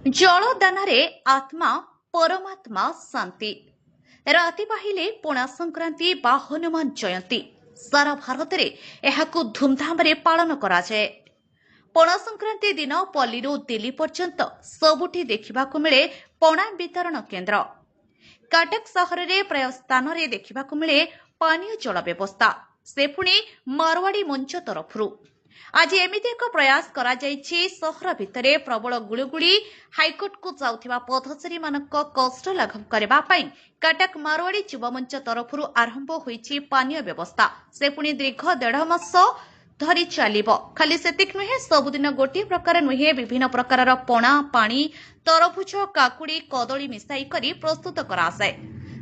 जलदान आत्मा परमात्मा शांति। राति पाहिले पणा संक्रांति बा हनुमान जयंती सारा भारत में यह धूमधाम पालन करा जाए। पणा संक्रांति दिन पल्लीरू दिल्ली पर्यंत सबुठी देखा मिले पणा वितरण केन्द्र। कटक सहर में प्राय स्थान में देखा मिले पानीय जल व्यवस्था, से पुणी मारवाड़ी मंच तरफरू। आज एमिति एक प्रयास करा जाइछि सहर भितरे प्रबल गुळुगुळी हाईकोर्ट को जाउथिबा पथचारी मानक कष्ट लाघव करबा पई कटक मारवाड़ी युवा मंच तरफरू आरंभ होइछि पानीय व्यवस्था, से पुणी दीर्घ 1.5 मास धरी चलिबो। खाली सेतिक नुहे, सबुदिन गोटे प्रकार नुहे, विभिन्न प्रकार पणा, पानी, तरभुज, काकुड़ी, कदली मिसाई करी प्रस्तुत करासाए।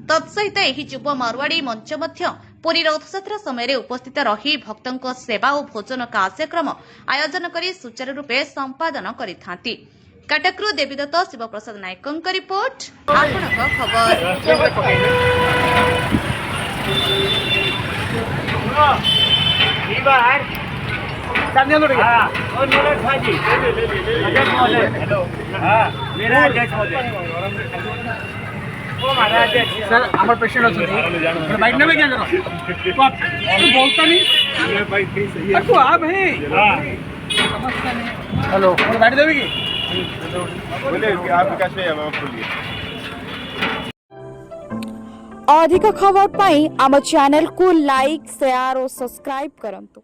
तत्सहित एही युवा मारवाड़ी मंच मध्य पुरी रथयात्रा समय उपस्थित रही भक्तों सेवा और भोजन कार्यक्रम आयोजन करी सुचारू रूपे संपादन करिथांती। कटकरू देवीदत्त शिवप्रसाद नायकों का रिपोर्ट, आपणक खबर। सर हमारे पेशेंट अच्छे बाइक ने क्या करो तो आप बोलता नहीं बाइक सही है तो आप हैं हेलो और गाड़ी देगी बोले आप विकास में हम बोलिए। अधिक खबर पाई आम चैनल को लाइक शेयर और सब्सक्राइब करंतु।